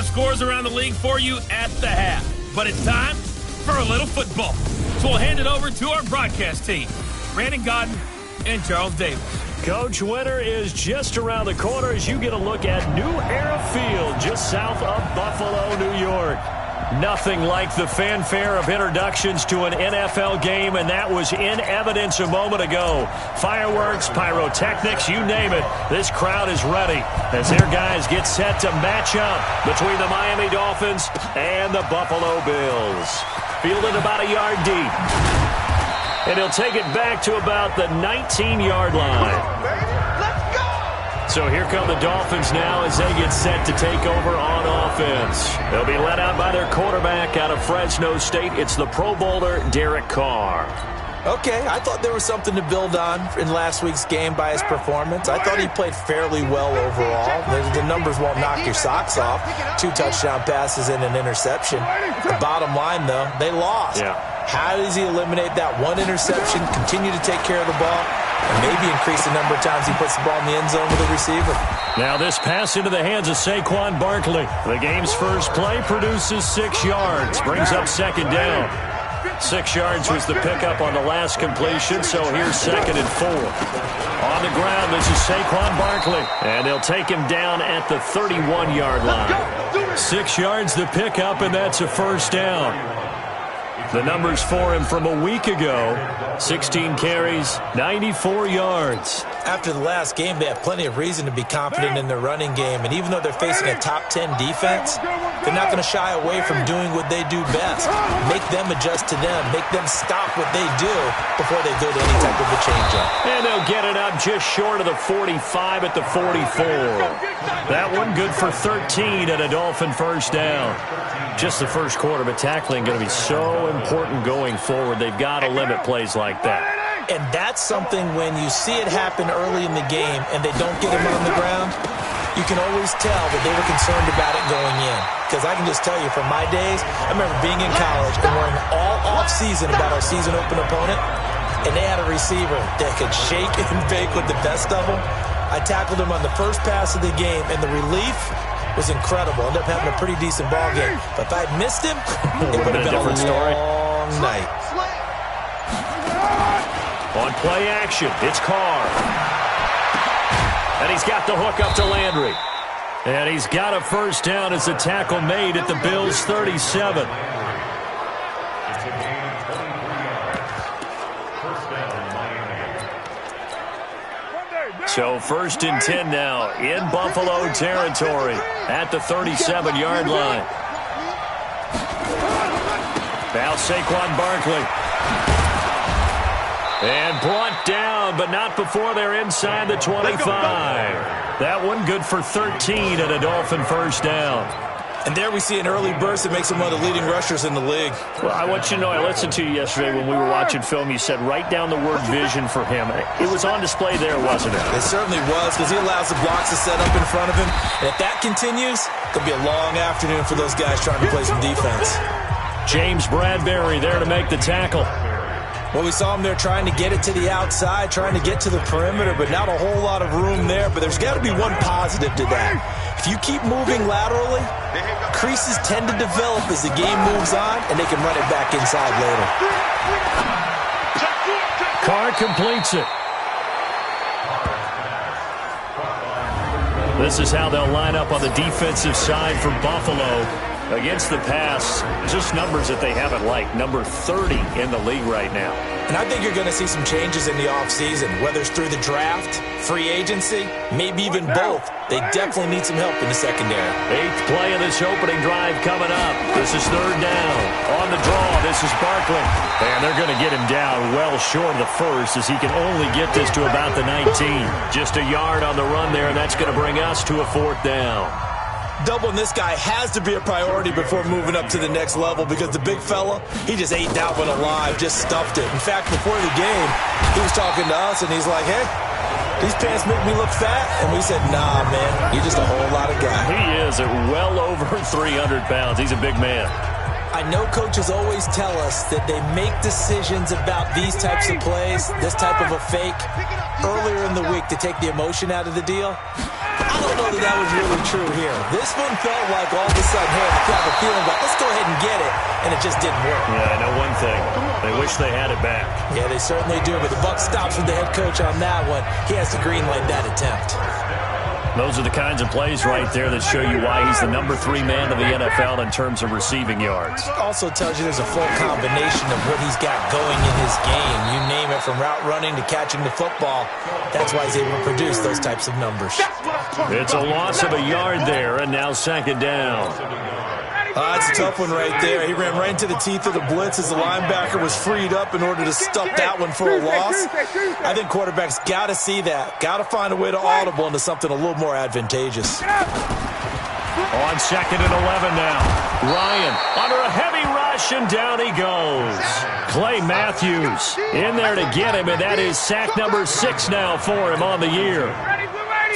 scores around the league for you at the half. But it's time for a little football. So we'll hand it over to our broadcast team, Brandon Godden and Charles Davis. Coach, winter is just around the corner as you get a look at New Era Field, just south of Buffalo, New York. Nothing like the fanfare of introductions to an NFL game, and that was in evidence a moment ago. Fireworks, pyrotechnics, you name it. This crowd is ready as their guys get set to match up between the Miami Dolphins and the Buffalo Bills. Fielded about a yard deep. And he'll take it back to about the 19-yard line. So here come the Dolphins now as they get set to take over on offense. They'll be led out by their quarterback out of Fresno State. It's the Pro Bowler, Derek Carr. Okay, I thought there was something to build on in last week's game by his performance. I thought he played fairly well overall. The numbers won't knock your socks off. 2 touchdown passes and an interception. The bottom line, though, they lost. Yeah. How does he eliminate that one interception, continue to take care of the ball, and maybe increase the number of times he puts the ball in the end zone with the receiver? Now this pass into the hands of Saquon Barkley. The game's first play produces 6 yards, brings up second down. 6 yards was the pickup on the last completion, so here's 2nd and 4. On the ground, this is Saquon Barkley, and they'll take him down at the 31-yard line. 6 yards the pickup, and that's a first down. The numbers for him from a week ago, 16 carries, 94 yards. After the last game, they have plenty of reason to be confident in their running game. And even though they're facing a top 10 defense, they're not going to shy away from doing what they do best. Make them adjust to them. Make them stop what they do before they go to any type of a change-up. And they'll get it up just short of the 45 at the 44. That one good for 13 and a Dolphin first down. Just the first quarter, but tackling going to be so important going forward. They've got to limit plays like that. And that's something when you see it happen early in the game and they don't get him on the ground, you can always tell that they were concerned about it going in. Because I can just tell you from my days, I remember being in college and worrying all off-season about our season-open opponent, and they had a receiver that could shake and bake with the best of them. I tackled him on the first pass of the game, and the relief was incredible. Ended up having a pretty decent ball game. But if I'd missed him, it would have been a long night. On play action, it's Carr. And he's got the hook up to Landry. And he's got a first down as the tackle made at the Bills' 37. So 1st and 10 now in Buffalo territory at the 37-yard line. Now Saquon Barkley. And brought down, but not before they're inside the 25. That one good for 13 and a Dolphin first down. And there we see an early burst that makes him one of the leading rushers in the league. Well, I want you to know, I listened to you yesterday when we were watching film. You said write down the word vision for him. It was on display there, wasn't it? It certainly was, because he allows the blocks to set up in front of him. And if that continues, it's going to be a long afternoon for those guys trying to play some defense. James Bradbury there to make the tackle. Well, we saw him there trying to get it to the outside, trying to get to the perimeter, but not a whole lot of room there. But there's got to be one positive to that. If you keep moving laterally, creases tend to develop as the game moves on, and they can run it back inside later. Carr completes it. This is how they'll line up on the defensive side for Buffalo. Against the pass, just numbers that they haven't liked. Number 30 in the league right now. And I think you're going to see some changes in the offseason, whether it's through the draft, free agency, maybe even both. They definitely need some help in the secondary. 8th play of this opening drive coming up. This is 3rd down. On the draw, this is Barkley. And they're going to get him down well short of the first as he can only get this to about the 19. Just a yard on the run there, and that's going to bring us to a 4th down. Doubling this guy has to be a priority before moving up to the next level, because the big fella, he just ate that one alive, just stuffed it. In fact, before the game, he was talking to us, and he's like, hey, these pants make me look fat. And we said, nah, man, you're just a whole lot of guy. He is at well over 300 pounds. He's a big man. I know coaches always tell us that they make decisions about these types of plays, this type of a fake, earlier in the week to take the emotion out of the deal. I don't know that that was really true here. This one felt like all of a sudden, hey, the crowd were feeling like, let's go ahead and get it, and it just didn't work. Yeah, I know one thing. They wish they had it back. Yeah, they certainly do, but the buck stops with the head coach on that one. He has to greenlight that attempt. Those are the kinds of plays right there that show you why he's the number 3 man of the NFL in terms of receiving yards. Also tells you there's a full combination of what he's got going in his game. You name it, from route running to catching the football. That's why he's able to produce those types of numbers. It's a loss of a yard there, and now second down. That's a tough one right there. He ran right into the teeth of the blitz as the linebacker was freed up in order to stuff that one for a loss. I think quarterbacks got to see that. Got to find a way to audible into something a little more advantageous. On second and 11 now. Ryan under a heavy rush, and down he goes. Clay Matthews in there to get him, and that is sack number 6 now for him on the year.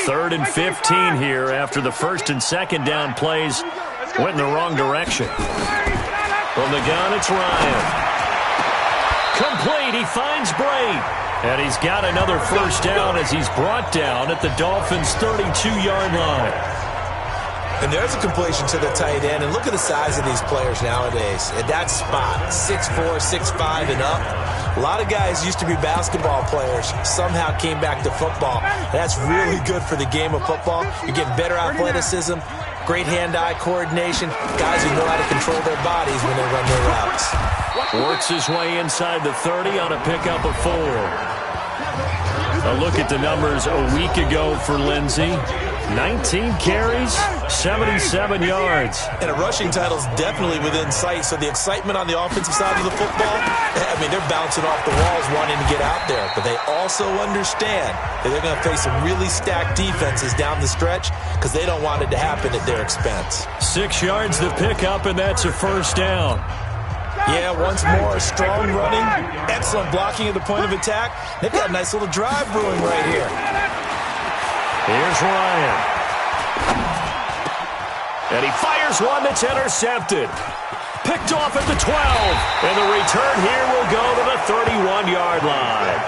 3rd and 15 here after the first and second down plays went in the wrong direction. From the gun, it's Ryan. Complete. He finds Bray. And he's got another first down as he's brought down at the Dolphins' 32-yard line. And there's a completion to the tight end. And look at the size of these players nowadays. At that spot, 6'4", 6'5", and up. A lot of guys used to be basketball players, somehow came back to football. That's really good for the game of football. You're getting better athleticism, great hand-eye coordination, guys who know how to control their bodies when they run their routes. Works his way inside the 30 on a pickup of 4. A look at the numbers a week ago for Lindsey. 19 carries, 77 yards. And a rushing title is definitely within sight, so the excitement on the offensive side of the football, I mean, they're bouncing off the walls wanting to get out there. But they also understand that they're going to face some really stacked defenses down the stretch because they don't want it to happen at their expense. 6 yards to pick up, and that's a first down. Yeah, once more, strong running, excellent blocking at the point of attack. They've got a nice little drive brewing right here. Here's Ryan. And he fires one that's intercepted. Picked off at the 12. And the return here will go to the 31-yard line.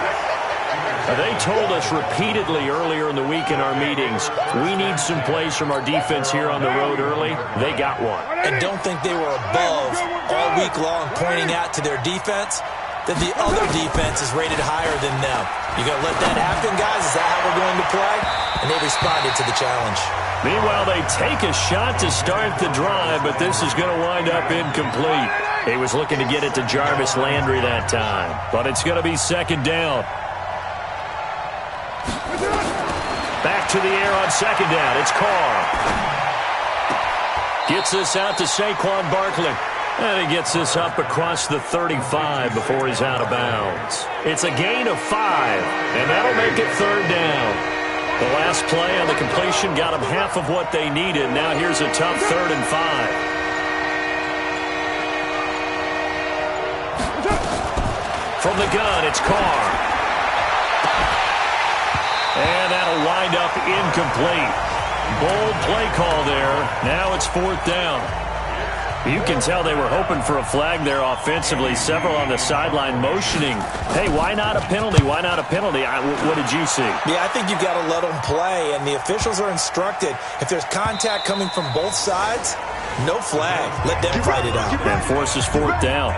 They told us repeatedly earlier in the week in our meetings, we need some plays from our defense here on the road early. They got one. And don't think they were above all week long pointing out to their defense that the other defense is rated higher than them. You going to let that happen, guys? Is that how we're going to play? And they responded to the challenge. Meanwhile, they take a shot to start the drive, but this is going to wind up incomplete. He was looking to get it to Jarvis Landry that time, but it's going to be second down. Back to the air on second down. It's Carr. Gets this out to Saquon Barkley. And he gets this up across the 35 before he's out of bounds. It's a gain of 5, and that'll make it third down. The last play on the completion got them half of what they needed. Now here's a tough 3rd and 5. From the gun, it's Carr. And that'll wind up incomplete. Bold play call there. Now it's 4th down. You can tell they were hoping for a flag there offensively. Several on the sideline motioning, hey, why not a penalty? Why not a penalty? What did you see? Yeah, I think you've got to let them play, and the officials are instructed. If there's contact coming from both sides, no flag. Let them fight it out. And forces 4th down.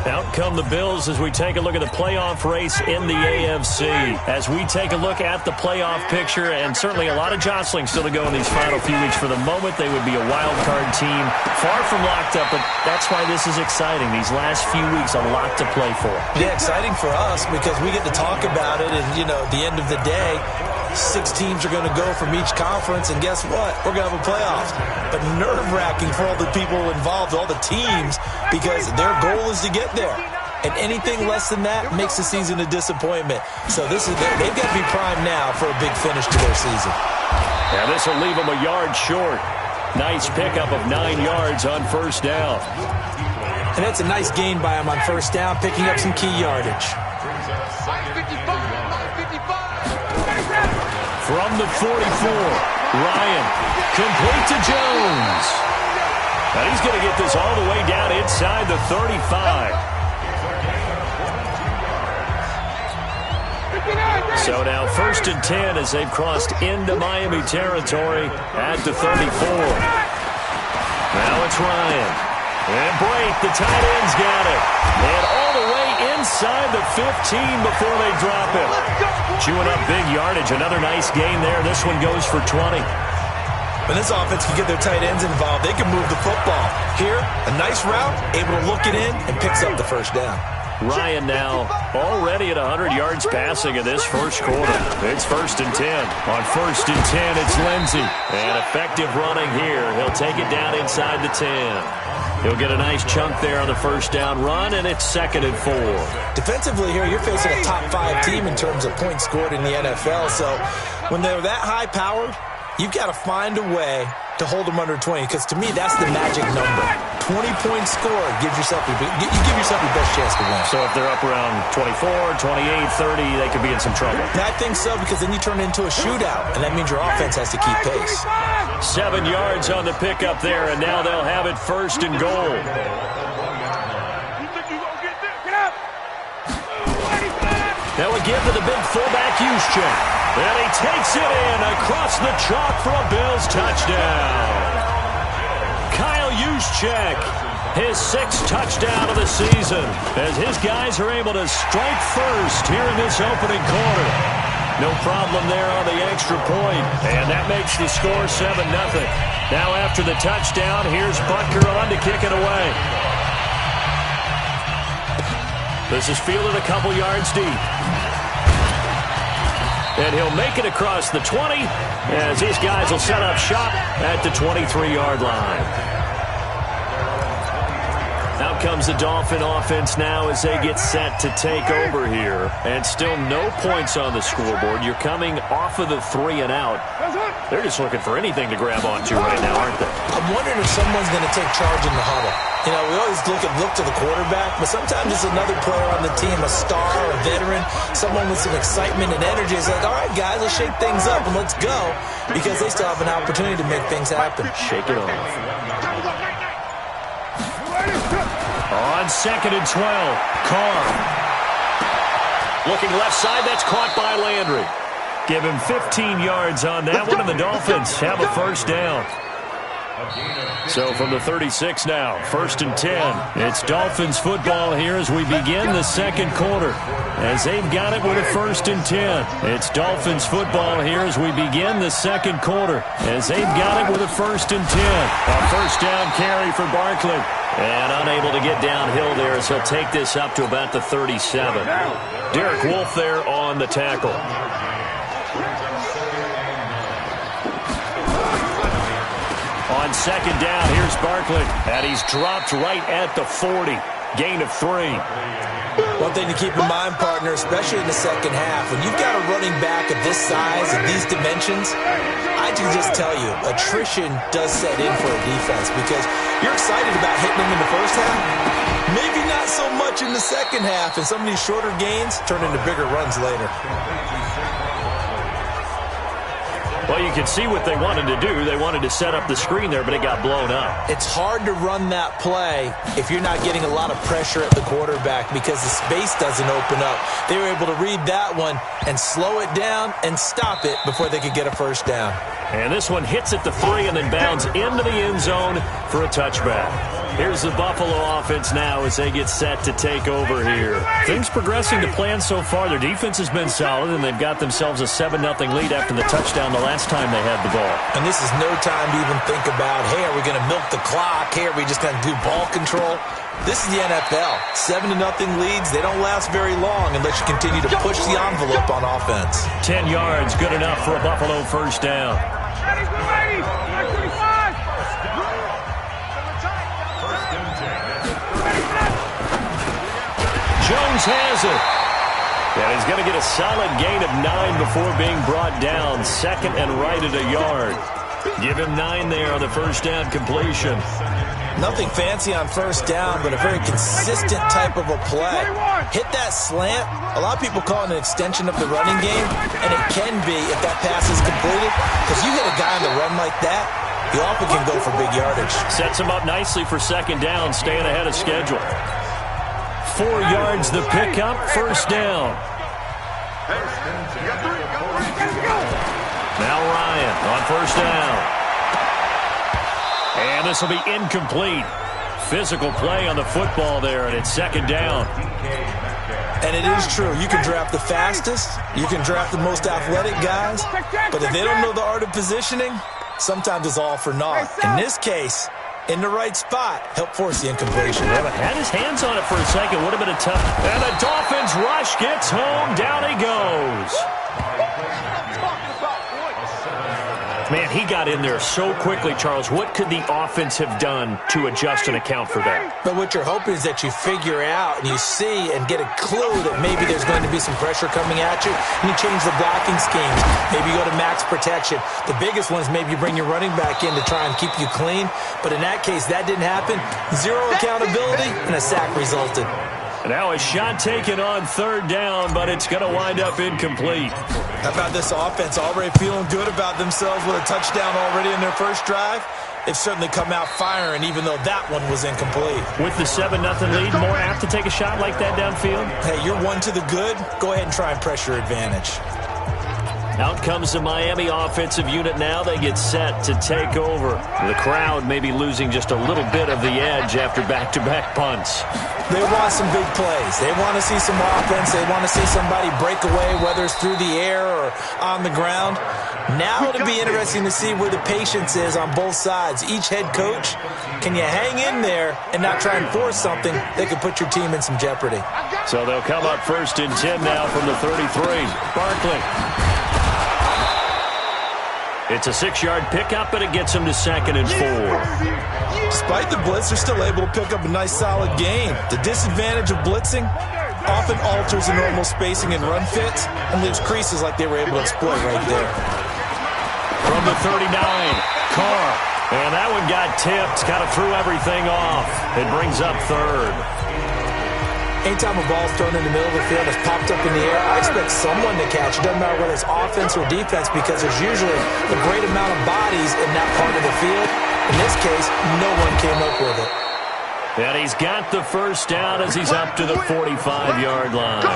Out come the Bills as we take a look at the playoff race in the AFC. As we take a look at the playoff picture, and certainly a lot of jostling still to go in these final few weeks. For the moment, they would be a wild card team, far from locked up, but that's why this is exciting. These last few weeks, a lot to play for. Yeah, exciting for us because we get to talk about it, and, you know, at the end of the day, 6 teams are going to go from each conference, and guess what? We're going to have a playoff. But nerve-wracking for all the people involved, all the teams, because their goal is to get there. And anything less than that makes the season a disappointment. So they've got to be primed now for a big finish to their season. Yeah, this will leave them a yard short. Nice pickup of 9 yards on first down. And that's a nice gain by him on first down, picking up some key yardage. From the 44, Ryan, complete to Jones. And he's going to get this all the way down inside the 35. So now 1st and 10 as they've crossed into Miami territory at the 34. Now it's Ryan. And Brake, the tight end's got it. And all the way inside the 15 before they drop him. Chewing up big yardage. Another nice gain there. This one goes for 20. When this offense can get their tight ends involved, they can move the football. Here, a nice route, able to look it in, and picks up the first down. Ryan now already at 100 yards passing in this first quarter. It's 1st and 10. On 1st and 10, it's Lindsey. And effective running here. He'll take it down inside the 10. He'll get a nice chunk there on the first down run, and it's 2nd and 4. Defensively here, you're facing a top 5 team in terms of points scored in the NFL. So when they're that high-powered, you've got to find a way to hold them under 20, because to me, that's the magic number. 20 points scored gives yourself you give yourself your best chance to win. So if they're up around 24, 28, 30, they could be in some trouble. I think so, because then you turn it into a shootout, and that means your offense has to keep pace. 7 yards on the pickup there, and now they'll have it 1st and goal. Now again to the big fullback Juszczyk. And he takes it in across the chalk for a Bills touchdown. Kyle Juszczyk, his 6th touchdown of the season, as his guys are able to strike first here in this opening quarter. No problem there on the extra point, and that makes the score 7-0. Now after the touchdown, here's Butker on to kick it away. This is fielded a couple yards deep. And he'll make it across the 20 as these guys will set up shop at the 23-yard line. Out comes the Dolphin offense now as they get set to take over here. And still no points on the scoreboard. You're coming off of the 3 and out. They're just looking for anything to grab onto right now, aren't they? I'm wondering if someone's going to take charge in the huddle. You know, we always look to the quarterback, but sometimes it's another player on the team, a star, a veteran, someone with some excitement and energy. It's like, all right, guys, let's shake things up and let's go, because they still have an opportunity to make things happen. Shake it off. On 2nd and 12, Carr. Looking left side, that's caught by Landry. Give him 15 yards on that one, and the Dolphins have a first down. So from the 36 now, 1st and 10. It's Dolphins football here as we begin the second quarter. As they've got it with a 1st and 10. It's Dolphins football here as we begin the second quarter. As they've got it with a 1st and 10. A first down carry for Barkley. And unable to get downhill there as he'll take this up to about the 37. Derek Wolfe there on the tackle. On 2nd down, here's Barkley. And he's dropped right at the 40. Gain of 3. One thing to keep in mind, partner, especially in the second half, when you've got a running back of this size and these dimensions, I can just tell you, attrition does set in for a defense, because you're excited about hitting them in the first half, maybe not so much in the second half, and some of these shorter gains turn into bigger runs later. Well, you can see what they wanted to do. They wanted to set up the screen there, but it got blown up. It's hard to run that play if you're not getting a lot of pressure at the quarterback, because the space doesn't open up. They were able to read that one and slow it down and stop it before they could get a first down. And this one hits at the 3 and then bounds into the end zone for a touchback. Here's the Buffalo offense now as they get set to take over here. Things progressing to plan so far. Their defense has been solid, and they've got themselves a 7-0 lead after the touchdown the last time they had the ball. And this is no time to even think about, hey, are we going to milk the clock? Hey, are we just going to do ball control? This is the NFL. 7-0 leads, they don't last very long unless you continue to push the envelope on offense. 10 yards, good enough for a Buffalo first down. Jones has it. And he's going to get a solid gain of 9 before being brought down. 2nd and right at a yard. Give him 9 there on the first down completion. Nothing fancy on first down, but a very consistent type of a play. Hit that slant. A lot of people call it an extension of the running game, and it can be if that pass is completed, because you hit a guy on the run like that, you often can go for big yardage. Sets him up nicely for second down, staying ahead of schedule. 4 yards the pickup, first down. Now Ryan on first down. And this will be incomplete. Physical play on the football there, and it's second down. And it is true. You can draft the fastest. You can draft the most athletic guys. But if they don't know the art of positioning, sometimes it's all for naught. In this case, in the right spot, help force the incompletion. Yeah, but had his hands on it for a second. Would have been a tough. And the Dolphins rush gets home. Down he goes. Man, he got in there so quickly, Charles. What could the offense have done to adjust and account for that? But what you're hoping is that you figure out and you see and get a clue that maybe there's going to be some pressure coming at you, and you change the blocking schemes. Maybe you go to max protection. The biggest one is maybe you bring your running back in to try and keep you clean. But in that case, that didn't happen. Zero accountability, and a sack resulted. Now a shot taken on third down, but it's going to wind up incomplete. How about this offense already feeling good about themselves with a touchdown already in their first drive? They've certainly come out firing, even though that one was incomplete. With the 7-0 lead, more apt to take a shot like that downfield? Hey, you're one to the good. Go ahead and try and press your advantage. Out comes the Miami offensive unit now. They get set to take over. The crowd may be losing just a little bit of the edge after back-to-back punts. They want some big plays. They want to see some offense. They want to see somebody break away, whether it's through the air or on the ground. Now it'll be interesting to see where the patience is on both sides. Each head coach, can you hang in there and not try and force something that could put your team in some jeopardy? So they'll come up first and 10 now from the 33. Barkley. It's a 6-yard pickup, but it gets them to 2nd and 4. Despite the blitz, they're still able to pick up a nice, solid gain. The disadvantage of blitzing often alters the normal spacing and run fits and leaves creases like they were able to exploit right there. From the 39, Carr. And that one got tipped, kind of threw everything off. It brings up third. Anytime a ball's thrown in the middle of the field, it's popped up in the air, I expect someone to catch it. Doesn't matter whether it's offense or defense, because there's usually a great amount of bodies in that part of the field. In this case, no one came up with it. And he's got the first down as he's up to the 45-yard line.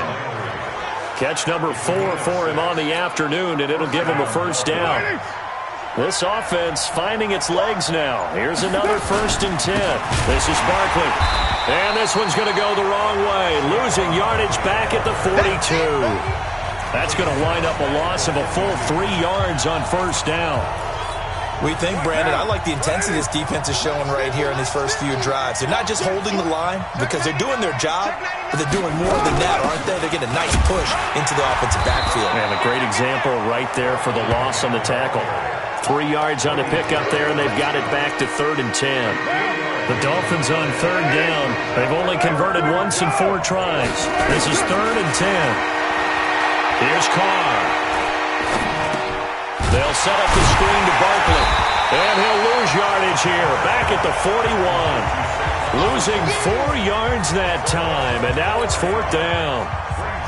Catch number 4 for him on the afternoon, and it'll give him a first down. This offense finding its legs now. Here's another 1st and 10. This is Barkley. And this one's going to go the wrong way. Losing yardage back at the 42. That's going to wind up a loss of a full 3 yards on first down. We think, Brandon, I like the intensity this defense is showing right here in these first few drives. They're not just holding the line because they're doing their job, but they're doing more than that, aren't they? They're getting a nice push into the offensive backfield. And a great example right there for the loss on the tackle. 3 yards on the pickup there, and they've got it back to 3rd and 10. The Dolphins on 3rd down. They've only converted once in 4 tries. This is 3rd and 10. Here's Carr. They'll set up the screen to Barkley. And he'll lose yardage here. Back at the 41. Losing 4 yards that time. And now it's 4th down.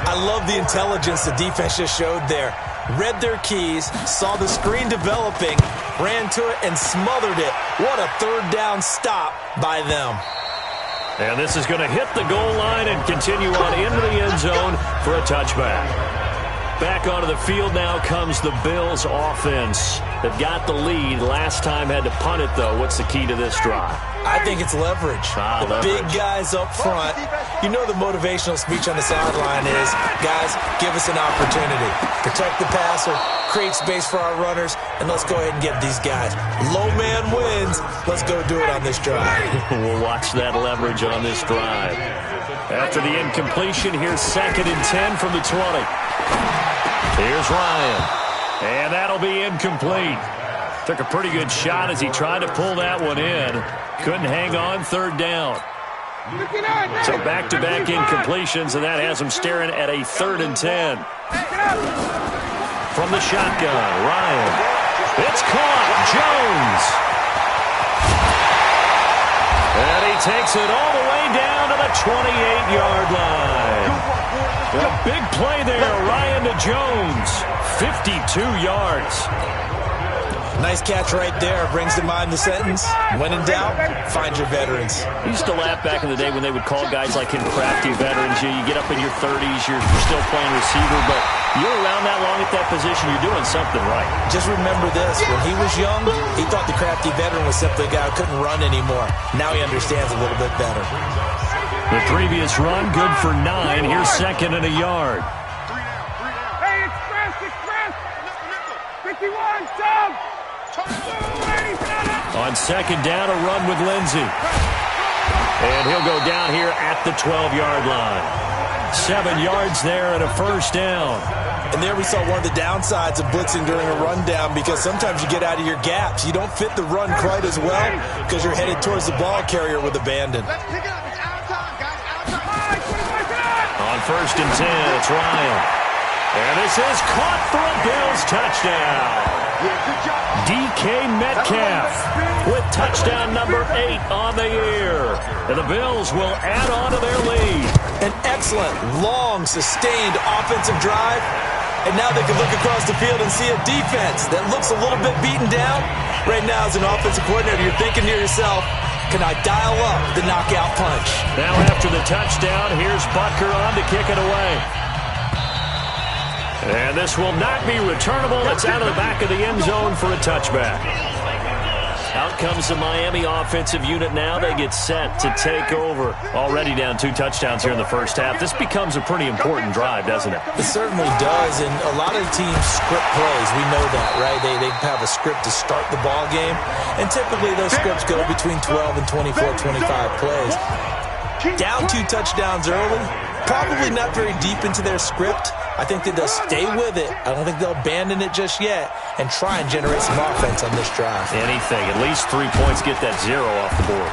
I love the intelligence the defense just showed there. Read their keys, saw the screen developing, ran to it, and smothered it. What a 3rd down stop by them. And this is going to hit the goal line and continue on into the end zone for a touchback. Back onto the field now comes the Bills offense. They've got the lead. Last time had to punt it, though. What's the key to this drive? I think it's leverage. The big guys up front. You know the motivational speech on the sideline is, guys, give us an opportunity. Protect the passer, create space for our runners, and let's go ahead and get these guys. Low man wins. Let's go do it on this drive. We'll watch that leverage on this drive. After the incompletion, here's 2nd and 10 from the 20. Here's Ryan. And that'll be incomplete. Took a pretty good shot as he tried to pull that one in. Couldn't hang on, 3rd down. So back-to-back incompletions, and that has him staring at a 3rd and 10. From the shotgun, Ryan. It's caught. Jones. And he takes it all the way down to the 28-yard line. A big play there, Ryan to Jones. 52 yards. Nice catch right there. Brings to mind the sentence, when in doubt, find your veterans. I used to laugh back in the day when they would call guys like him crafty veterans. You get up in your 30s, you're still playing receiver, but you're around that long at that position, you're doing something right. Just remember this. When he was young, he thought the crafty veteran was simply a guy who couldn't run anymore. Now he understands a little bit better. The previous run, good for 9. Here's second and a yard. Hey, express! 51, Tom! On second down, a run with Lindsey. And he'll go down here at the 12-yard line. 7 yards there and a first down. And there we saw one of the downsides of blitzing during a rundown, because sometimes you get out of your gaps. You don't fit the run quite as well because you're headed towards the ball carrier with abandon. On first and 10, it's Ryan. And this is caught for a Bills touchdown. DK Metcalf with touchdown number 8 on the year. And the Bills will add on to their lead. An excellent, long, sustained offensive drive. And now they can look across the field and see a defense that looks a little bit beaten down. Right now, as an offensive coordinator, you're thinking to yourself, can I dial up the knockout punch? Now after the touchdown, here's Butker on to kick it away. And this will not be returnable. It's out of the back of the end zone for a touchback. Out comes the Miami offensive unit now. They get set to take over. Already down 2 touchdowns here in the first half. This becomes a pretty important drive, doesn't it? It certainly does, and a lot of teams script plays. We know that, right? They have a script to start the ball game, and typically those scripts go between 12 and 24, 25 plays. Down 2 touchdowns early, probably not very deep into their script. I think that they'll stay with it. I don't think they'll abandon it just yet and try and generate some offense on this drive. Anything. At least 3 points, get that 0 off the board.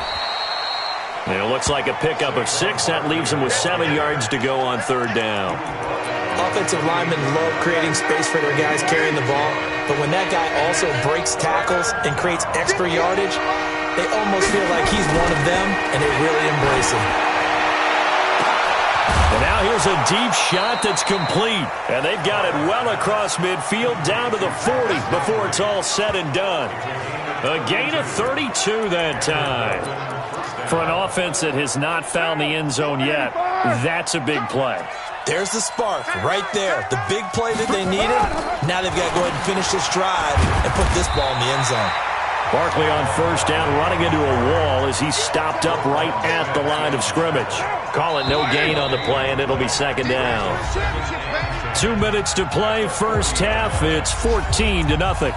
And it looks like a pickup of 6. That leaves them with 7 yards to go on third down. Offensive linemen love creating space for their guys carrying the ball, but when that guy also breaks tackles and creates extra yardage, they almost feel like he's one of them, and they really embrace him. And now here's a deep shot that's complete. And they've got it well across midfield down to the 40 before it's all said and done. A gain of 32 that time. For an offense that has not found the end zone yet, that's a big play. There's the spark right there. The big play that they needed. Now they've got to go ahead and finish this drive and put this ball in the end zone. Barkley on first down, running into a wall as he's stopped up right at the line of scrimmage. Call it no gain on the play, and it'll be second down. 2 minutes to play, first half. It's 14-0.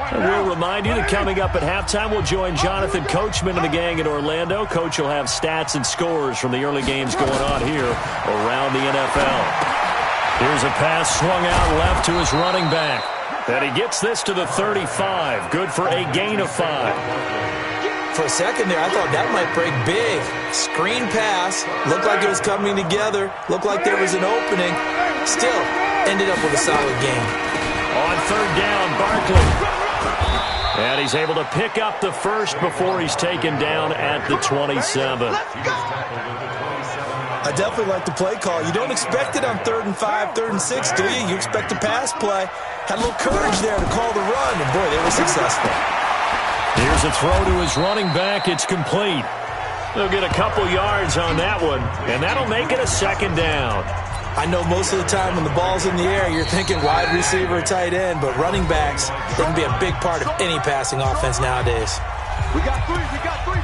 And we'll remind you that coming up at halftime, we'll join Jonathan Coachman and the gang in Orlando. Coach will have stats and scores from the early games going on here around the NFL. Here's a pass swung out left to his running back. And he gets this to the 35. Good for a gain of 5. For a second there, I thought that might break big. Screen pass. Looked like it was coming together. Looked like there was an opening. Still, ended up with a solid gain. On third down, Barkley. And he's able to pick up the first before he's taken down at the 27. I definitely like the play call. You don't expect it on 3rd and 5, 3rd and 6, do you? You expect a pass play. Had a little courage there to call the run, and boy, they were successful. Here's a throw to his running back. It's complete. They'll get a couple yards on that one, and that'll make it a second down. I know most of the time when the ball's in the air, you're thinking wide receiver, tight end, but running backs, they can be a big part of any passing offense nowadays. We got 3, fellas, we got 3.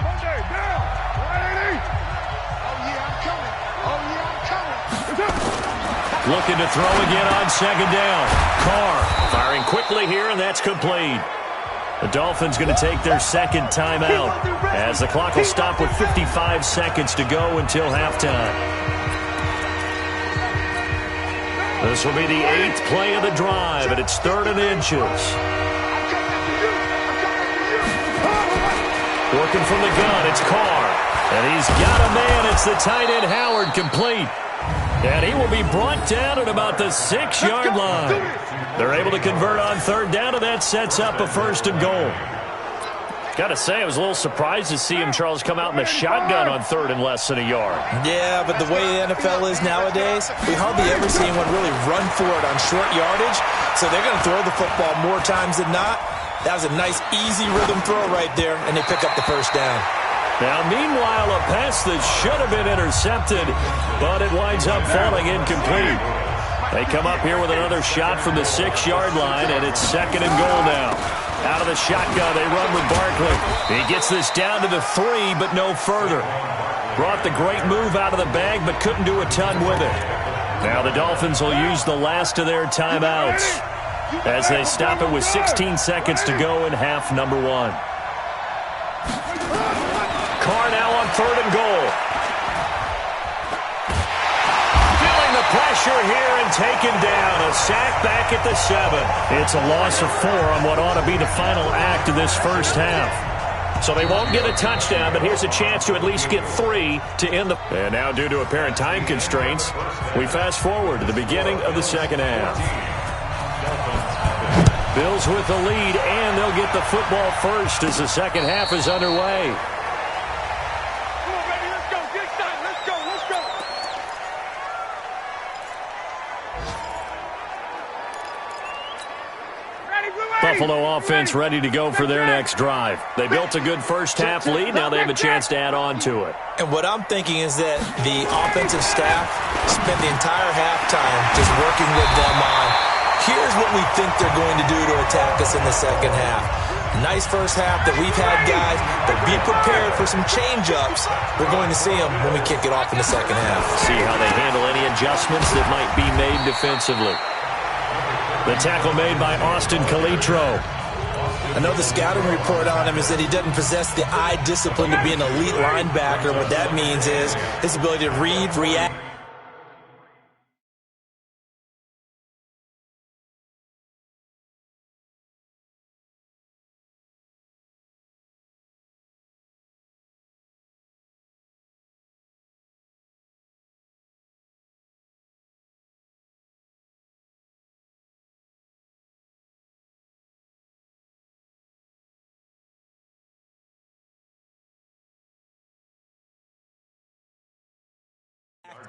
Monday, down, 180. Oh, yeah, I'm coming. Looking to throw again on second down. Carr firing quickly here, and that's complete. The Dolphins going to take their second timeout as the clock will stop with 55 seconds to go until halftime. This will be the 8th play of the drive, and it's 3rd and inches. Working from the gun, it's Carr. And he's got a man. It's the tight end, Howard, complete. And he will be brought down at about the 6-yard line. They're able to convert on third down, and that sets up a 1st and goal. Got to say, I was a little surprised to see him, Charles, come out in the shotgun on 3rd and less than a yard. Yeah, but the way the NFL is nowadays, we hardly ever see anyone really run for it on short yardage. So they're going to throw the football more times than not. That was a nice, easy rhythm throw right there, and they pick up the 1st down. Now, meanwhile, a pass that should have been intercepted, but it winds up falling incomplete. They come up here with another shot from the 6-yard line, and it's 2nd and goal now. Out of the shotgun, they run with Barkley. He gets this down to the 3, but no further. Brought the great move out of the bag, but couldn't do a ton with it. Now the Dolphins will use the last of their timeouts as they stop it with 16 seconds to go in half number 1. Carr now on 3rd and goal. Feeling the pressure here and taken down. A sack back at the 7. It's a loss of 4 on what ought to be the final act of this first half. So they won't get a touchdown, but here's a chance to at least get 3 to end the... And now due to apparent time constraints, we fast forward to the beginning of the second half. Bills with the lead, and they'll get the football first as the second half is underway. Buffalo offense ready to go for their next drive. They built a good first half lead. Now they have a chance to add on to it. And what I'm thinking is that the offensive staff spent the entire halftime just working with them on, here's what we think they're going to do to attack us in the second half. Nice first half that we've had, guys, but be prepared for some change-ups. We're going to see them when we kick it off in the second half. See how they handle any adjustments that might be made defensively. The tackle made by Austin Calitro. I know the scouting report on him is that he doesn't possess the eye discipline to be an elite linebacker. What that means is his ability to read, react.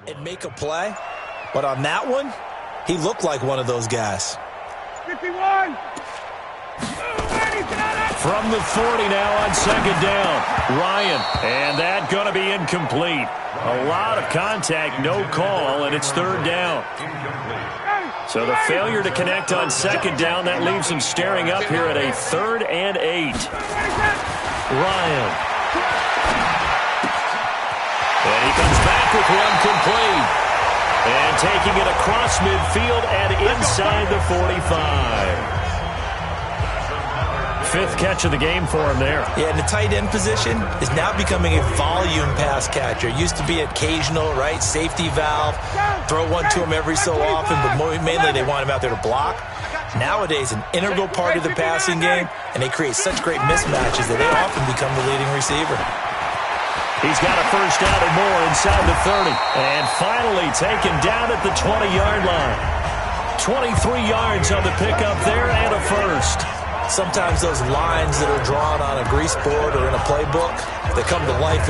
And make a play, but on that one, he looked like one of those guys. 51. From the 40 now on second down. Ryan, and that going to be incomplete. A lot of contact, no call, and it's third down. So the failure to connect on second down, that leaves him staring up here at a 3rd and 8. Ryan. And he comes back with one complete. And taking it across midfield and inside the 45. 5th catch of the game for him there. Yeah, and the tight end position is now becoming a volume pass catcher. Used to be occasional, right? Safety valve. Throw one to him every so often, but mainly they want him out there to block. Nowadays, an integral part of the passing game, and they create such great mismatches that they often become the leading receiver. He's got a first down and more inside the 30. And finally taken down at the 20-yard line. 23 yards on the pickup there and a first. Sometimes those lines that are drawn on a grease board or in a playbook, they come to life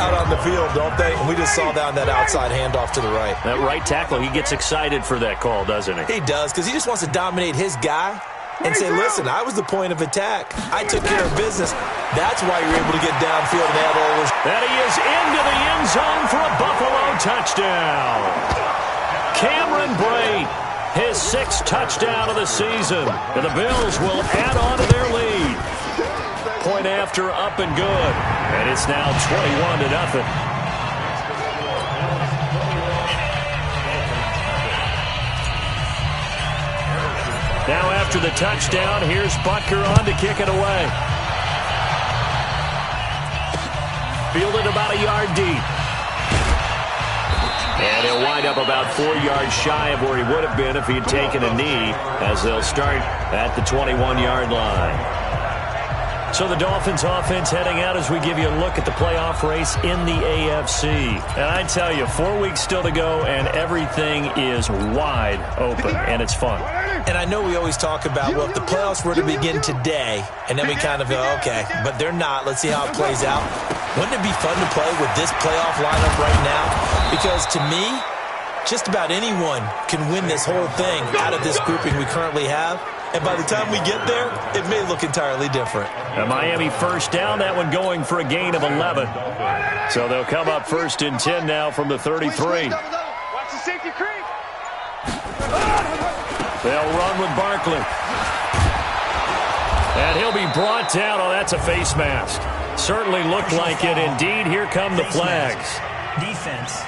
out on the field, don't they? And we just saw down that outside handoff to the right. That right tackle, he gets excited for that call, doesn't he? He does, because he just wants to dominate his guy and say, listen, I was the point of attack. I took care of business. That's why you're able to get downfield and have all those. And he is into the end zone for a Buffalo touchdown. Cameron Brate, his 6th touchdown of the season. And the Bills will add on to their lead. Point after, up and good. And it's now 21-0. Now after the touchdown, here's Butker on to kick it away. Fielded about a yard deep. And he'll wind up about 4 yards shy of where he would have been if he had taken a knee, as they'll start at the 21-yard line. So the Dolphins offense heading out as we give you a look at the playoff race in the AFC. And I tell you, 4 weeks still to go, and everything is wide open, and it's fun. And I know we always talk about, well, if the playoffs were to begin today, and then we kind of go, okay, but they're not. Let's see how it plays out. Wouldn't it be fun to play with this playoff lineup right now? Because to me, just about anyone can win this whole thing out of this grouping we currently have. And by the time we get there, it may look entirely different. A Miami first down, that one going for a gain of 11. So they'll come up 1st and 10 now from the 33. Watch the safety creep. They'll run with Barkley. And he'll be brought down. Oh, that's a face mask. Certainly looked like it. Indeed, here come the flags. Defense.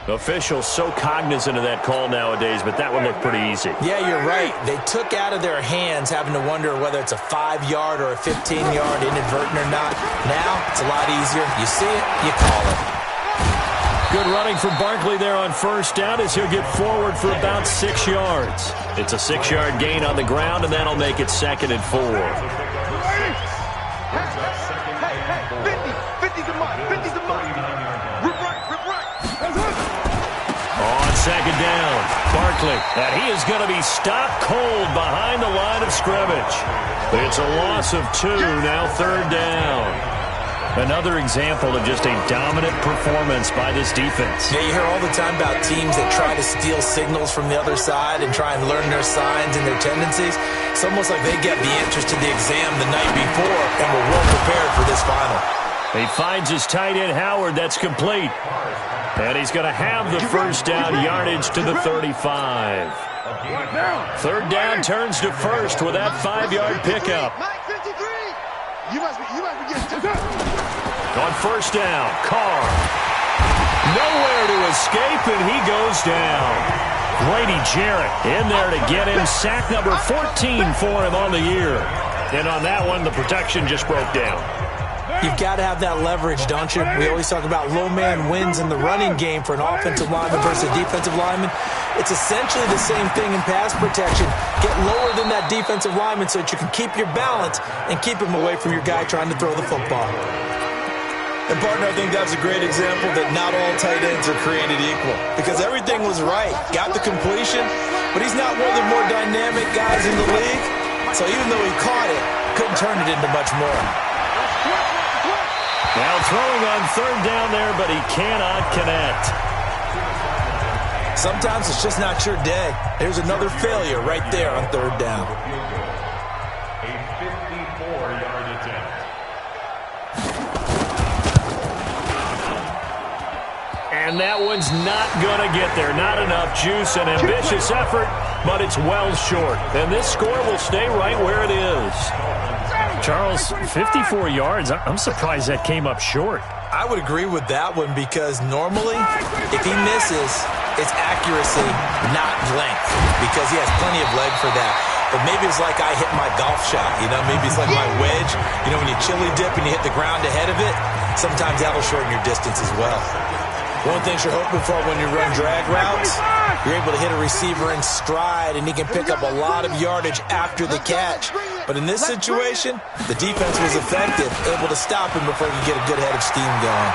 Officials so cognizant of that call nowadays, but that one looked pretty easy. Yeah, you're right. They took out of their hands having to wonder whether it's a 5-yard or a 15-yard inadvertent or not. Now, it's a lot easier. You see it, you call it. Good running from Barkley there on first down as he'll get forward for about 6 yards. It's a 6-yard gain on the ground, and that'll make it 2nd and 4. 50's a mud. 50's a mud. Rip right. On 2nd down, Barkley, and he is going to be stopped cold behind the line of scrimmage. It's a loss of 2, now 3rd down. Another example of just a dominant performance by this defense. Yeah, you hear all the time about teams that try to steal signals from the other side and try and learn their signs and their tendencies. It's almost like they get the answers to the exam the night before and were well prepared for this final. He finds his tight end, Howard. That's complete. And he's going to have the first down yardage to the 35. 3rd down turns to 1st with that 5-yard pickup. You must be getting On 1st down, Carr. Nowhere to escape, and he goes down. Grady Jarrett in there to get him. Sack number 14 for him on the year. And on that one, the protection just broke down. You've got to have that leverage, don't you? We always talk about low man wins in the running game for an offensive lineman versus a defensive lineman. It's essentially the same thing in pass protection. Get lower than that defensive lineman so that you can keep your balance and keep him away from your guy trying to throw the football. And, partner, I think that's a great example that not all tight ends are created equal because everything was right. Got the completion, but he's not one of the more dynamic guys in the league. So even though he caught it, couldn't turn it into much more. Now throwing on 3rd down there, but he cannot connect. Sometimes it's just not your day. There's another failure right there on 3rd down. A 54-yard attempt. And that one's not going to get there. Not enough juice, an ambitious effort, but it's well short. And this score will stay right where it is. Charles, 54 yards. I'm surprised that came up short. I would agree with that one because normally, if he misses, it's accuracy, not length, because he has plenty of leg for that. But maybe it's like I hit my golf shot, maybe it's like my wedge. When you chili dip and you hit the ground ahead of it, sometimes that'll shorten your distance as well. One of the things you're hoping for when you run drag routes, you're able to hit a receiver in stride, and he can pick up a lot of yardage after the catch. But in this situation, the defense was effective, able to stop him before he could get a good head of steam going.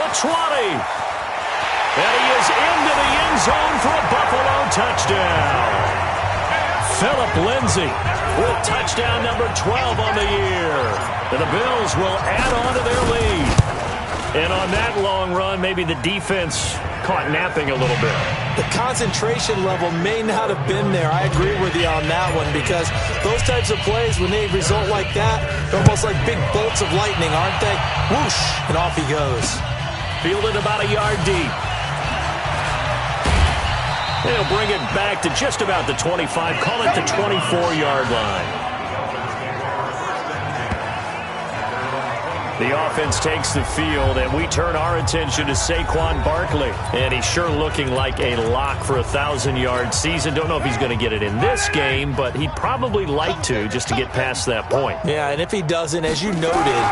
The 20. And he is into the end zone for a Buffalo touchdown. Phillip Lindsay with touchdown number 12 on the year. And the Bills will add on to their lead. And on that long run, maybe the defense caught napping a little bit. The concentration level may not have been there. I agree with you on that one because those types of plays, when they result like that, they're almost like big bolts of lightning, aren't they? Whoosh, and off he goes. Fielded about a yard deep. They'll bring it back to just about the 25. Call it the 24-yard line. The offense takes the field, and we turn our attention to Saquon Barkley. And he's sure looking like a lock for a 1,000-yard season. Don't know if he's going to get it in this game, but he'd probably like to just to get past that point. Yeah, and if he doesn't, as you noted,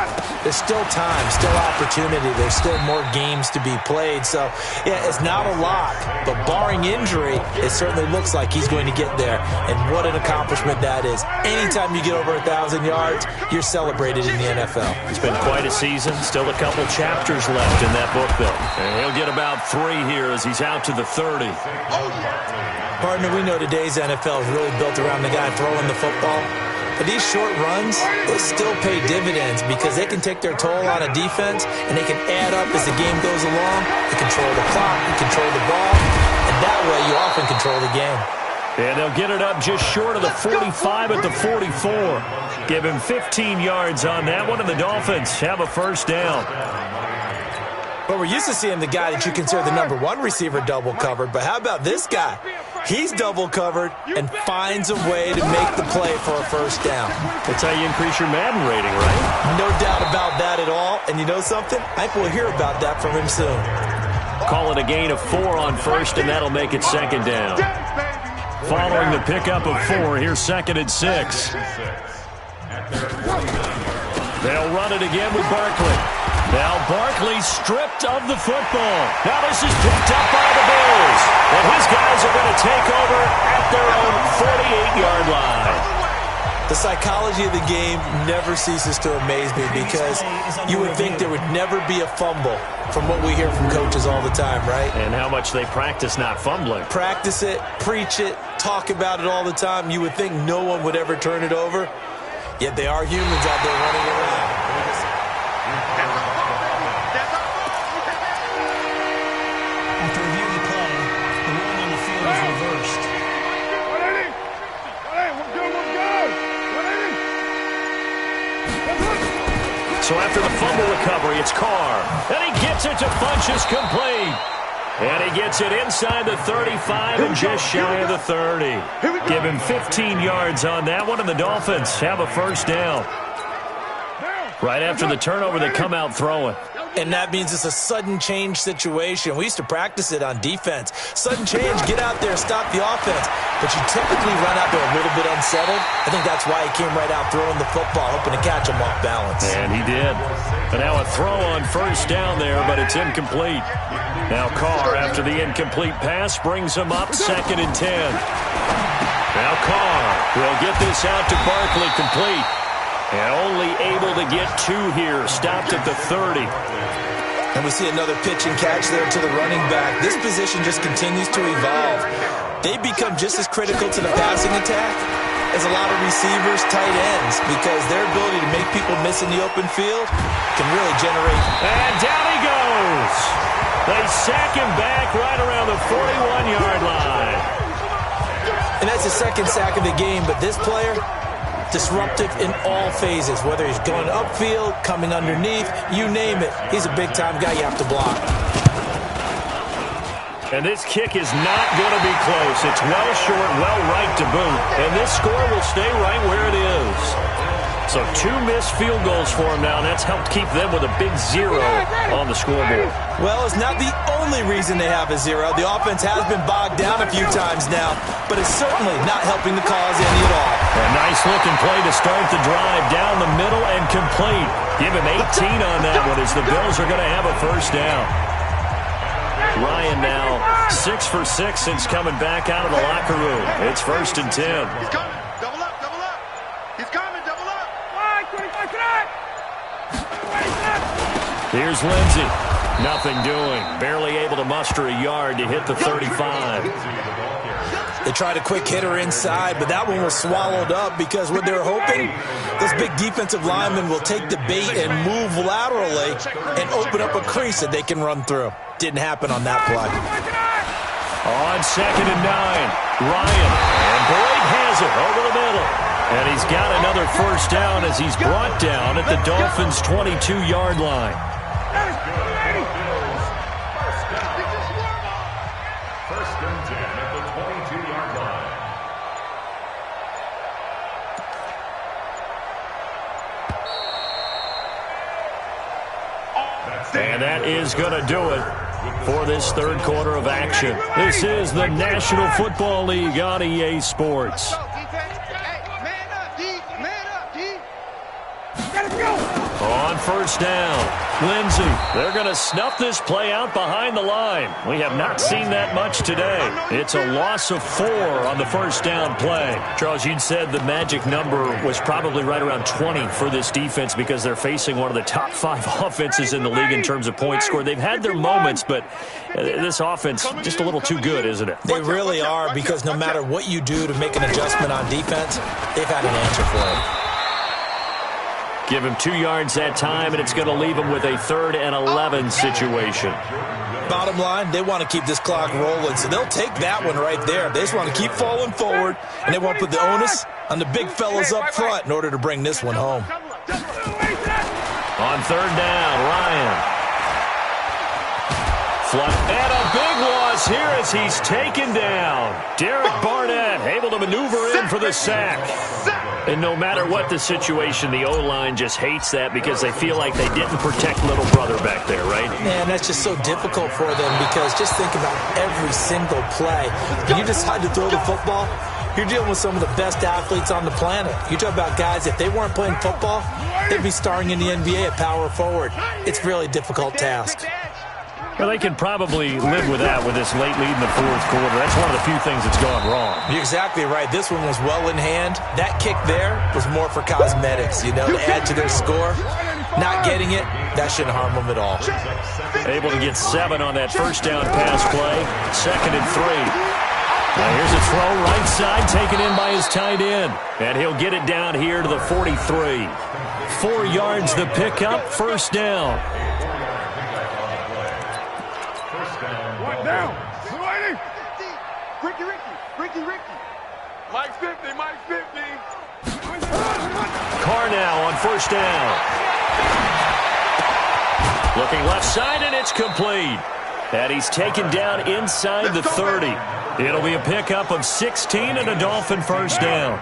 there's still time, still opportunity. There's still more games to be played. So, yeah, it's not a lock, but barring injury, it certainly looks like he's going to get there. And what an accomplishment that is. Anytime you get over 1,000 yards, you're celebrated in the NFL. It's been quite a season. Still a couple chapters left in that book, though. And he'll get about 3 here as he's out to the 30. Partner, we know today's NFL is really built around the guy throwing the football. But these short runs, they still pay dividends because they can take their toll on a defense and they can add up as the game goes along. You control the clock, you control the ball, and that way you often control the game. And they'll get it up just short of the 45 at the 44. Give him 15 yards on that one, and the Dolphins have a first down. But we're used to seeing the guy that you consider the number 1 receiver double covered. But how about this guy? He's double covered and finds a way to make the play for a first down. That's how you increase your Madden rating, right? No doubt about that at all. And you know something? I think we'll hear about that from him soon. Call it a gain of 4 on first, and that'll make it second down. Following the pickup of 4, here's 2nd and 6. They'll run it again with Barkley. Now Barkley stripped of the football. Now this is picked up by the Bills. And his guys are going to take over at their own 48-yard line. The psychology of the game never ceases to amaze me because you would think there would never be a fumble from what we hear from coaches all the time, right? And how much they practice not fumbling. Practice it, preach it, talk about it all the time. You would think no one would ever turn it over, yet they are humans out there running around. After reviewing the play, the ruling on the field is reversed. So after the fumble recovery, it's Carr. And he gets it to Funchess complete. And he gets it inside the 35 and just shy of the 30. Give him 15 yards on that one, and the Dolphins have a first down. Right after the turnover, they come out throwing. And that means it's a sudden change situation. We used to practice it on defense. Sudden change, get out there, stop the offense. But you typically run out there a little bit unsettled. I think that's why he came right out throwing the football, hoping to catch him off balance. And he did. And now a throw on first down there, but it's incomplete. Now Carr, after the incomplete pass, brings him up 2nd and 10. Now Carr will get this out to Barkley complete. And only able to get 2 here, stopped at the 30. And we see another pitch and catch there to the running back. This position just continues to evolve. They become just as critical to the passing attack as a lot of receivers, tight ends, because their ability to make people miss in the open field can really generate. And down he goes. They sack him back right around the 41-yard line. And that's the 2nd sack of the game, but this player, disruptive in all phases, whether he's going upfield, coming underneath, you name it. He's a big-time guy you have to block. And this kick is not going to be close. It's well short, well right to boot. And this score will stay right where it is. So 2 missed field goals for him now, and that's helped keep them with a big 0 on the scoreboard. Well, it's not the only reason they have a 0. The offense has been bogged down a few times now, but it's certainly not helping the cause any at all. A nice-looking play to start the drive down the middle and complete. Give him 18 on that one as the Bills are going to have a first down. Ryan now 6 for 6 since coming back out of the locker room. It's 1st and 10. He's coming. Double up, double up. He's coming, double up. Here's Lindsey. Nothing doing. Barely able to muster a yard to hit the 35. They tried a quick hitter inside, but that one was swallowed up because what they're hoping, this big defensive lineman will take the bait and move laterally and open up a crease that they can run through. Didn't happen on that play. On 2nd and 9, Ryan. And Boyd has it over the middle. And he's got another first down as he's brought down at the Dolphins' 22-yard line. First and 10 at the 22-yard line. And that is going to do it for this third quarter of action. This is the National Football League on EA Sports. On first down, Lindsey. They're going to snuff this play out behind the line. We have not seen that much today. It's a loss of 4 on the first down play. Charles, you'd said the magic number was probably right around 20 for this defense because they're facing one of the top 5 offenses in the league in terms of points scored. They've had their moments, but this offense just a little too good, isn't it? They really are, because no matter what you do to make an adjustment on defense, they've had an answer for it. Give him 2 yards that time, and it's going to leave him with a 3rd and 11 situation. Bottom line, they want to keep this clock rolling, so they'll take that one right there. They just want to keep falling forward, and they want to put the onus on the big fellas up front in order to bring this one home. On 3rd down, Ryan. And a big loss here as he's taken down. Derek Barnett able to maneuver in for the sack. And no matter what the situation, the O-line just hates that because they feel like they didn't protect little brother back there, right? Man, that's just so difficult for them because just think about every single play. When you decide to throw the football, you're dealing with some of the best athletes on the planet. You talk about guys, if they weren't playing football, they'd be starring in the NBA at power forward. It's a really difficult task. Well, they can probably live with that with this late lead in the 4th quarter. That's one of the few things that's gone wrong. You're exactly right. This one was well in hand. That kick there was more for cosmetics, to add to their score. Not getting it, that shouldn't harm them at all. Able to get 7 on that first down pass play. 2nd and 3. Now here's a throw right side taken in by his tight end. And he'll get it down here to the 43. 4 yards the pickup, first down. Down. Ricky. Mike's 50. Carr now on first down. Looking left side, and it's complete. And he's taken down inside the 30. It'll be a pickup of 16 and a Dolphin first down.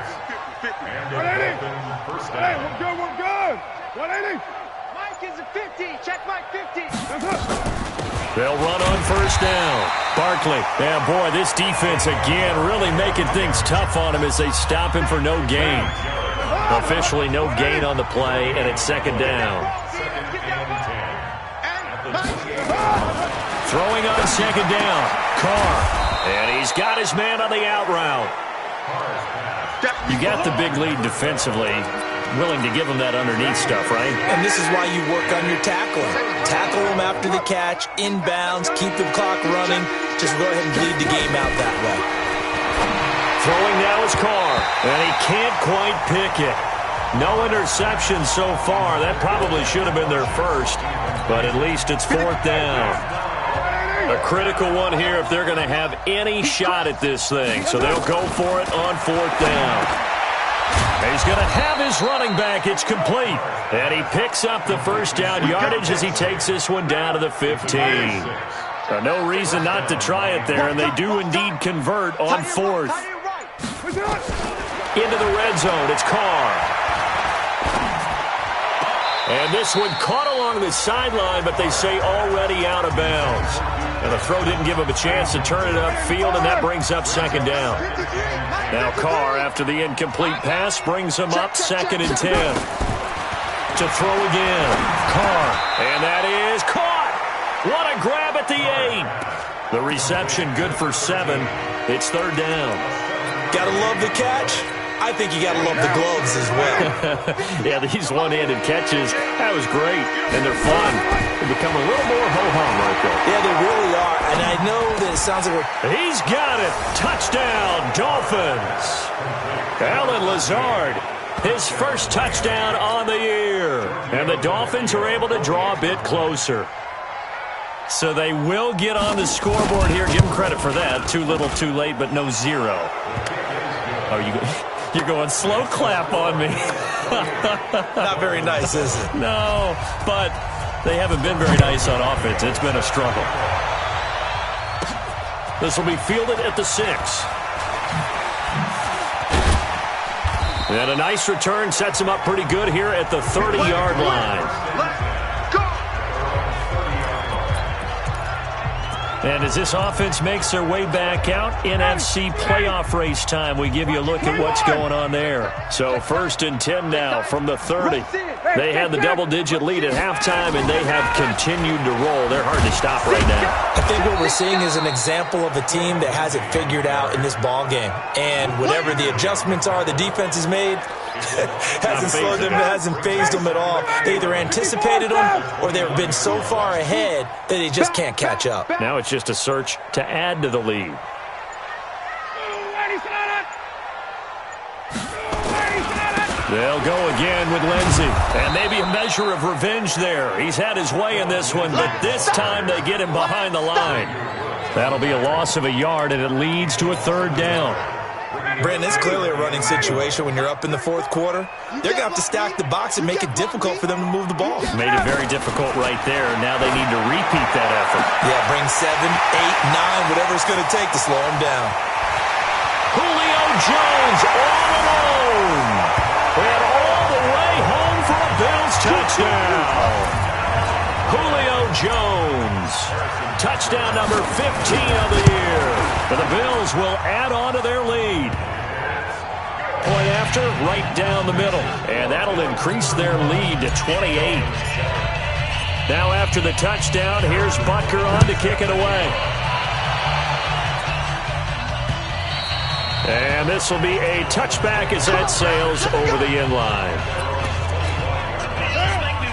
180. Hey, we're good. 180. Mike is a 50. Check Mike 50. They'll run on first down. Barkley. Yeah, boy, this defense again really making things tough on him as they stop him for no gain. Officially no gain on the play, and it's 2nd down. Throwing on 2nd down. Carr. And he's got his man on the out route. You got the big lead defensively. Willing to give them that underneath stuff, right? And this is why you work on your tackling. Tackle them after the catch, inbounds, keep the clock running. Just go ahead and bleed the game out that way. Throwing now is Carr, and he can't quite pick it. No interception so far. That probably should have been their first, but at least it's 4th down. A critical one here if they're going to have any shot at this thing. So they'll go for it on 4th down. He's going to have his running back. It's complete. And he picks up the first down yardage as he takes this one down to the 15. No reason not to try it there, and they do indeed convert on 4th. Into the red zone. It's Carr. And this one caught along the sideline, but they say already out of bounds. And the throw didn't give him a chance to turn it upfield, and that brings up 2nd down. Now Carr, after the incomplete pass, brings him up 2nd and 10. To throw again. Carr. And that is caught. What a grab at the 8. The reception good for 7. It's 3rd down. Gotta love the catch. I think you got to love the gloves as well. Yeah, these one-handed catches, that was great, and they're fun. They become a little more ho-hum right there. Yeah, they really are, and I know that it sounds like He's got it. Touchdown, Dolphins. Allen Lazard, his first touchdown on the year. And the Dolphins are able to draw a bit closer. So they will get on the scoreboard here. Give them credit for that. Too little, too late, but no 0. You're going slow clap on me. Not very nice, is it? No, but they haven't been very nice on offense. It's been a struggle. This will be fielded at the 6. And a nice return sets him up pretty good here at the 30-yard line. And as this offense makes their way back out, NFC playoff race time, we give you a look at what's going on there. So 1st and 10 now from the 30. They had the double-digit lead at halftime, and they have continued to roll. They're hard to stop right now. I think what we're seeing is an example of a team that has it figured out in this ball game. And whatever the adjustments are the defense has made, hasn't slowed them, hasn't phased them at all. They either anticipated them or they've been so far ahead that they just can't catch up. Now it's just a search to add to the lead. They'll go again with Lindsey. And maybe a measure of revenge there. He's had his way in this one, but this time they get him behind the line. That'll be a loss of a yard, and it leads to a 3rd down. Brandon, it's clearly a running situation when you're up in the 4th quarter. They're going to have to stack the box and make it difficult for them to move the ball. Made it very difficult right there. Now they need to repeat that effort. Yeah, bring 7, 8, 9, whatever it's going to take to slow them down. Julio Jones all alone. And all the way home for a Bills touchdown. Julio Jones. Touchdown number 15 of the year. And the Bills will add on to their lead. Point after, right down the middle. And that'll increase their lead to 28. Now after the touchdown, here's Butker on to kick it away. And this will be a touchback as that sails over the end line.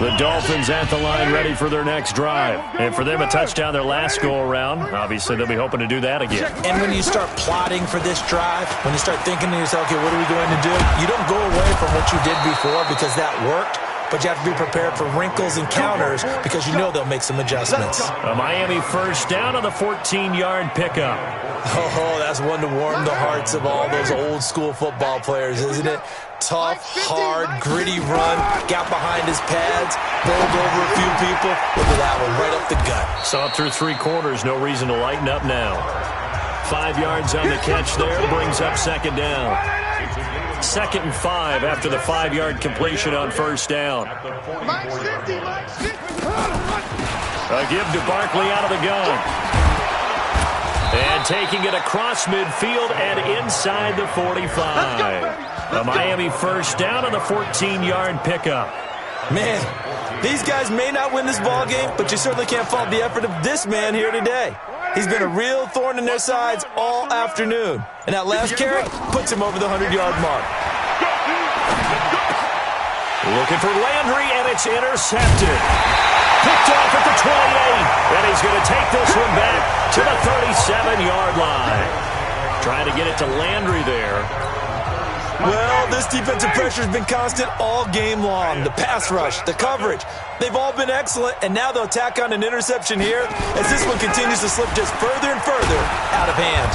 The Dolphins at the line ready for their next drive. And for them, a touchdown their last go-around. Obviously, they'll be hoping to do that again. And when you start plotting for this drive, when you start thinking to yourself, okay, what are we going to do? You don't go away from what you did before because that worked. But you have to be prepared for wrinkles and counters because you know they'll make some adjustments. A Miami 1st down on the 14-yard pickup. Oh, that's one to warm the hearts of all those old-school football players, isn't it? Tough, hard, gritty run, got behind his pads, bowled over a few people. Look at that one, right up the gut. So up through 3 quarters, no reason to lighten up now. 5 yards on the catch there, brings up 2nd down. 2nd and 5 after the 5-yard completion on 1st down. A give to Barkley out of the gun. And taking it across midfield and inside the 45. A Miami 1st down on the 14-yard pickup. Man, these guys may not win this ball game, but you certainly can't fault the effort of this man here today. He's been a real thorn in their sides all afternoon. And that last carry puts him over the 100-yard mark. Looking for Landry, and it's intercepted. Picked off at the 28. And he's going to take this one back to the 37-yard line. Trying to get it to Landry there. Well, this defensive pressure has been constant all game long. The pass rush, the coverage, they've all been excellent, and now they'll tack on an interception here as this one continues to slip just further and further out of hand.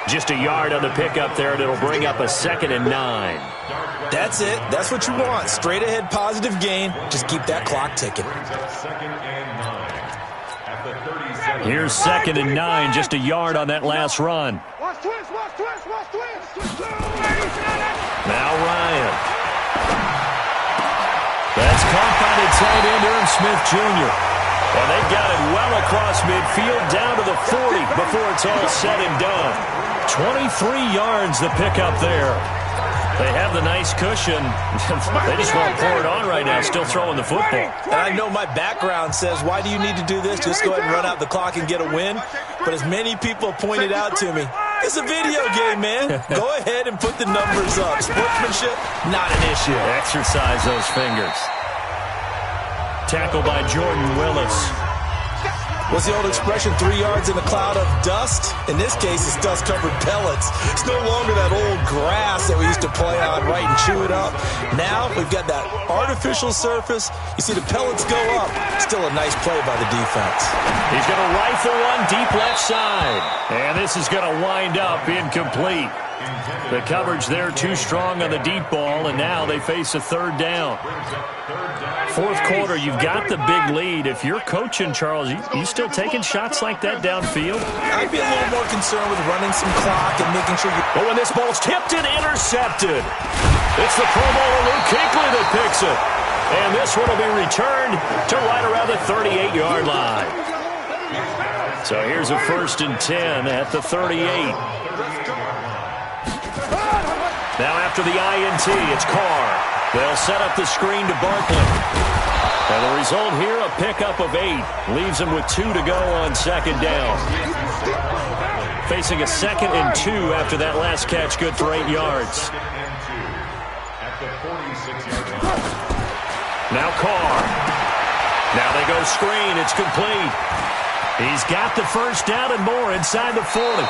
Just a yard on the pickup there, and it'll bring up a 2nd and 9. That's it. That's what you want. Straight ahead positive gain. Just keep that clock ticking. Here's 2nd and 9, just a yard on that last run. Now Ryan. That's caught by the tight end, Irv Smith Jr. And they got it well across midfield down to the 40 before it's all said and done. 23 yards the pickup there. They have the nice cushion. They just won't pour it on right now, still throwing the football. And I know my background says, why do you need to do this? Just go ahead and run out the clock and get a win. But as many people pointed out to me, it's a video game, man. Go ahead and put the numbers up. Sportsmanship, not an issue. Exercise those fingers. Tackle by Jordan Willis. What's the old expression, 3 yards in a cloud of dust? In this case, it's dust-covered pellets. It's no longer that old grass that we used to play on, right, and chew it up. Now, we've got that artificial surface. You see the pellets go up. Still a nice play by the defense. He's going to rifle one deep left side. And this is going to wind up incomplete. The coverage there too strong on the deep ball, and now they face a 3rd down. 4th quarter, you've got the big lead. If you're coaching, Charles, you still taking shots like that downfield? I'd be a little more concerned with running some clock and making sure you... But when this ball's tipped and intercepted, it's the Pro Bowler Luke Kuechly that picks it. And this one will be returned to right around the 38-yard line. So here's a 1st and 10 at the 38. Now after the INT, it's Carr. They'll set up the screen to Barkley. And the result here, a pickup of 8. Leaves him with 2 to go on 2nd down. Facing a 2nd and 2 after that last catch, good for 8 yards. Now Carr. Now they go screen. It's complete. He's got the 1st down and more inside the 40.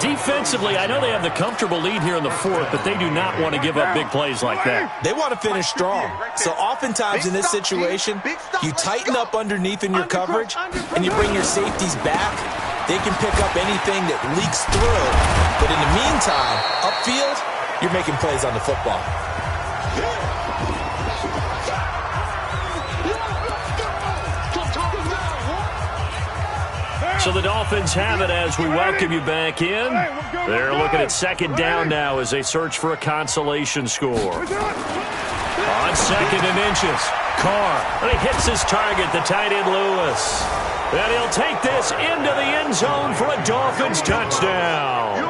Defensively, I know they have the comfortable lead here in the 4th, but they do not want to give up big plays like that. They want to finish strong. So oftentimes in this situation, you tighten up underneath in your coverage, and you bring your safeties back. They can pick up anything that leaks through. But in the meantime, upfield, you're making plays on the football. So the Dolphins have it as we welcome you back in. They're looking at 2nd down now as they search for a consolation score. On 2nd and inches, Carr. And he hits his target, the tight end Lewis. And he'll take this into the end zone for a Dolphins touchdown.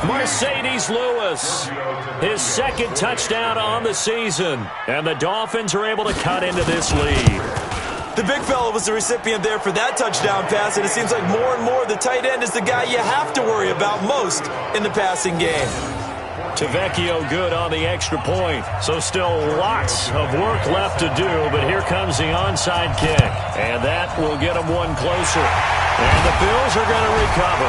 Mercedes Lewis, his 2nd touchdown on the season. And the Dolphins are able to cut into this lead. The big fella was the recipient there for that touchdown pass, and it seems like more and more the tight end is the guy you have to worry about most in the passing game. Tavecchio good on the extra point. So still lots of work left to do, but here comes the onside kick. And that will get them one closer. And the Bills are going to recover.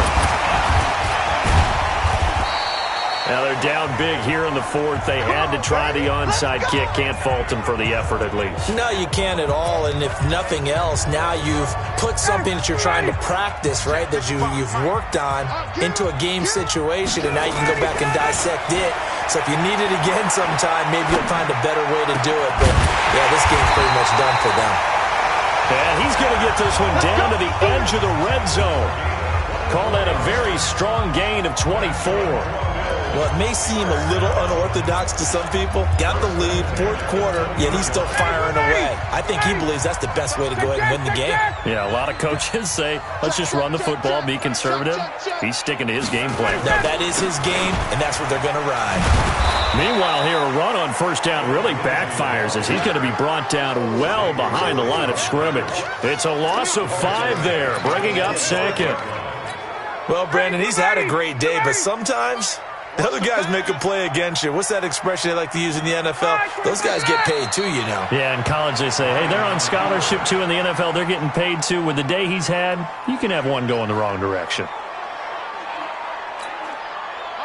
Now they're down big here in the 4th. They had to try the onside kick. Can't fault them for the effort at least. No, you can't at all. And if nothing else, now you've put something that you're trying to practice, right, that you've worked on into a game situation, and now you can go back and dissect it. So if you need it again sometime, maybe you'll find a better way to do it. But, yeah, this game's pretty much done for them. And he's going to get this one down to the edge of the red zone. Call that a very strong gain of 24. Well, it may seem a little unorthodox to some people. Got the lead, 4th quarter, yet he's still firing away. I think he believes that's the best way to go ahead and win the game. Yeah, a lot of coaches say, let's just run the football, be conservative. He's sticking to his game plan. Now, that is his game, and that's what they're going to ride. Meanwhile, here, a run on 1st down really backfires as he's going to be brought down well behind the line of scrimmage. It's a loss of 5 there, bringing up 2nd. Well, Brandon, he's had a great day, but sometimes the other guys make a play against you. What's that expression they like to use in the NFL? Those guys get paid too, you know. Yeah, in college they say, hey, they're on scholarship too. In the NFL, they're getting paid too. With the day he's had, you can have one go in the wrong direction.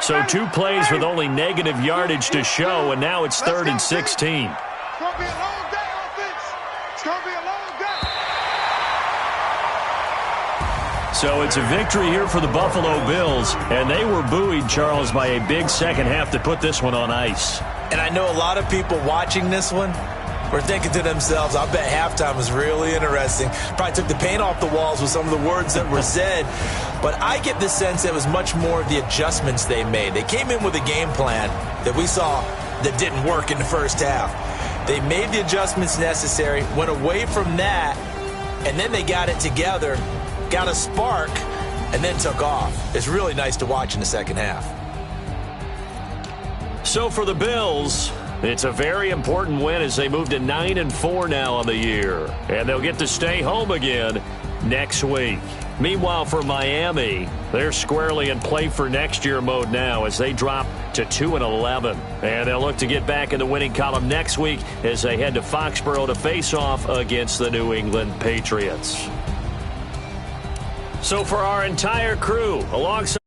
So 2 plays with only negative yardage to show, and now it's 3rd and 16. It's going to be a long day, offense. It's going to be a long day. So it's a victory here for the Buffalo Bills, and they were buoyed, Charles, by a big 2nd half to put this one on ice. And I know a lot of people watching this one were thinking to themselves, I bet halftime was really interesting. Probably took the paint off the walls with some of the words that were said. But I get the sense it was much more of the adjustments they made. They came in with a game plan that we saw that didn't work in the 1st half. They made the adjustments necessary, went away from that, and then they got it together, got a spark, and then took off. It's really nice to watch in the 2nd half. So for the Bills, it's a very important win as they move to 9-4 now on the year. And they'll get to stay home again next week. Meanwhile, for Miami, they're squarely in play for next year mode now as they drop to 2-11. And they'll look to get back in the winning column next week as they head to Foxborough to face off against the New England Patriots. So for our entire crew, alongside